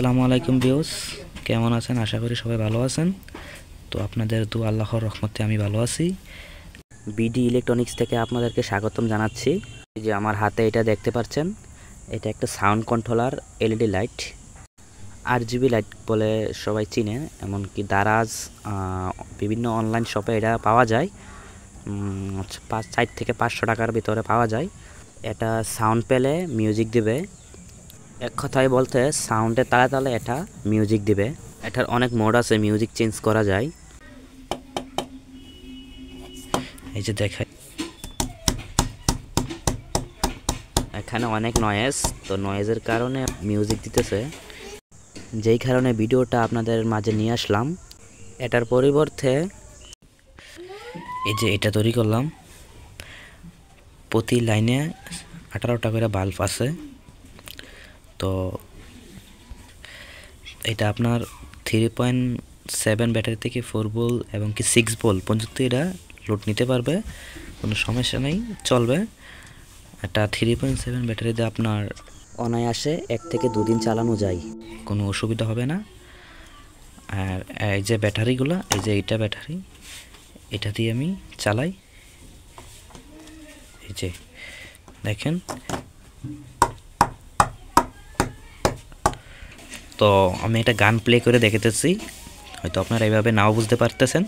আসসালামু আলাইকুম ভিউস, কেমন আছেন? আশা করি সবাই ভালো আছেন। তো আপনাদের দোয়া আল্লাহর রহমতে আমি ভালো আছি। বিডি ইলেকট্রনিক্স থেকে আপনাদেরকে স্বাগতম জানাচ্ছি। এই যে আমার হাতে এটা দেখতে পাচ্ছেন, এটা একটা sound controller LED light, RGB light বলে সবাই চিনে। এমনকি দারাজ বিভিন্ন অনলাইন শপে এটা পাওয়া যায়। 4 থেকে 500 টাকার ভিতরে পাওয়া যায়। এটা সাউন্ড পেলে মিউজিক দিবে। এক কথায় বলতে সাউন্ডের তালে তালে এটা মিউজিক দিবে। এটার অনেক মোড আছে, মিউজিক চেঞ্জ করা যায়। এই যে দেখাই, এখানে অনেক নয়েজ, তো নয়েজের কারণে মিউজিক দিতেছে, যেই কারণে ভিডিওটা আপনাদের মাঝে নিয়ে আসলাম। এটার পরিবর্তে এই যে এটা তৈরি করলাম। প্রতি লাইনে 18টা করে বাল্ব আছে। তো এটা আপনার 3.7 ব্যাটারি থেকে 4 ভোল্ট এবং কি 6 ভোল্ট পর্যন্ত এটা লোড নিতে পারবে, কোনো সমস্যা নেই, চলবে। এটা 3.7 ব্যাটারিতে আপনার অনায়াসে 1 থেকে 2 দিন চালানো যায়, কোনো অসুবিধা হবে না। আর এই যে ব্যাটারিগুলো, এই যে এইটা ব্যাটারি, এটা দিয়ে আমি চালাই। এই যে দেখেন, তো আমি একটা গান প্লে করে দেখাতেছি, হয়তো আপনারা এইভাবে নাও বুঝতে পারতেছেন।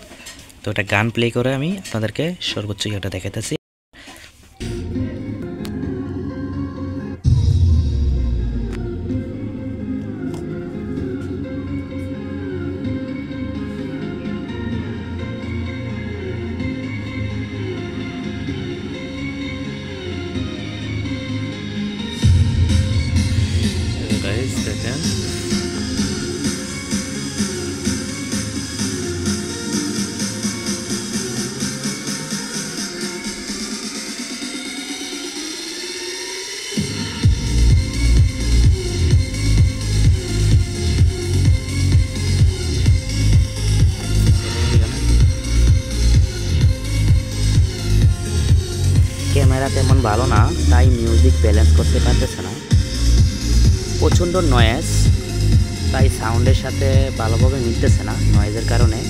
তো এটা গান প্লে করে আমি আপনাদেরকে সর্বোচ্চ এটা দেখাতেছি। দেখেন, ক্যামেরা তেমন ভালো না, তাই মিউজিক ব্যালেন্স করতে পারতেছে না। প্রচণ্ড নয়েজ, তাই সাউন্ডের সাথে ভালোভাবে মিলতেছে না নয়েজের কারণে।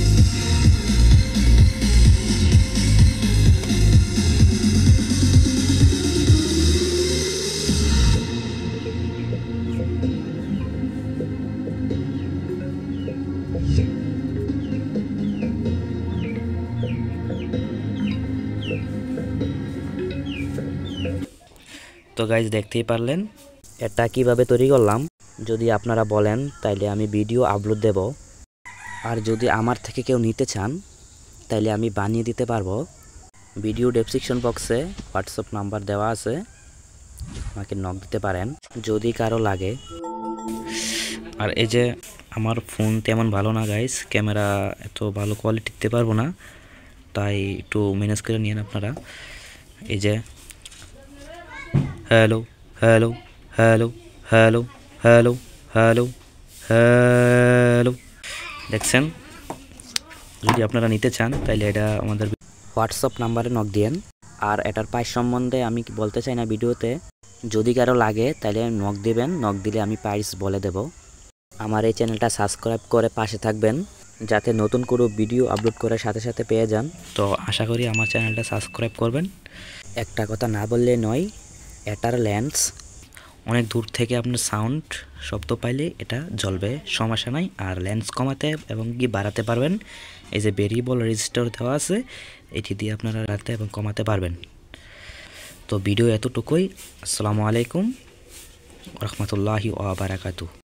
তো গাইজ দেখতেই পারলেন এটা কিভাবে তৈরি করলাম। যদি আপনারা বলেন তাইলে আমি ভিডিও আপলোড দেব, আর যদি আমার থেকে কেউ নিতে চান তাইলে আমি বানিয়ে দিতে পারবো। ভিডিও ডেসক্রিপশন বক্সে হোয়াটসঅ্যাপ নাম্বার দেওয়া আছে, আমাকে নক দিতে পারেন যদি কারো লাগে। আর এই যে আমার ফোন তেমন ভালো না গাইজ, ক্যামেরা এত ভালো কোয়ালিটি দিতে পারবো না, তাই একটু ম্যানেজ করে নিন আপনারা। এই যে hello hello hello hello hello hello hello, দেখছেন? যদি আপনারা নিতে চান তাহলে এটা আমাদের হোয়াটসঅ্যাপ নাম্বারে নক দিয়েন। আর এটার প্রাইস সম্বন্ধে আমি বলতে চাই না ভিডিওতে, যদি কারো লাগে তাহলে নক দিবেন, নক দিলে আমি প্রাইস বলে দেব। আমার এই চ্যানেলটা সাবস্ক্রাইব করে পাশে থাকবেন, যাতে নতুন কোনো ভিডিও আপলোড করার সাথে সাথে পেয়ে যান। তো আশা করি আমার চ্যানেলটা সাবস্ক্রাইব করবেন। একটা কথা না বললে নয়, এটার লেন্স অনেক দূর থেকে আপনার সাউন্ড শব্দ পাইলে এটা জ্বলবে, সমস্যা নাই। আর লেন্স কমাতে এবং কি বাড়াতে পারবেন। এই যে ভেরিয়েবল রেজিস্টার দেওয়া আছে, এটি দিয়ে আপনারা বাড়াতে এবং কমাতে পারবেন। তো ভিডিও এতটুকুই। আসসালামু আলাইকুম রহমতুল্লাহি ওয়া বারাকাতুহু।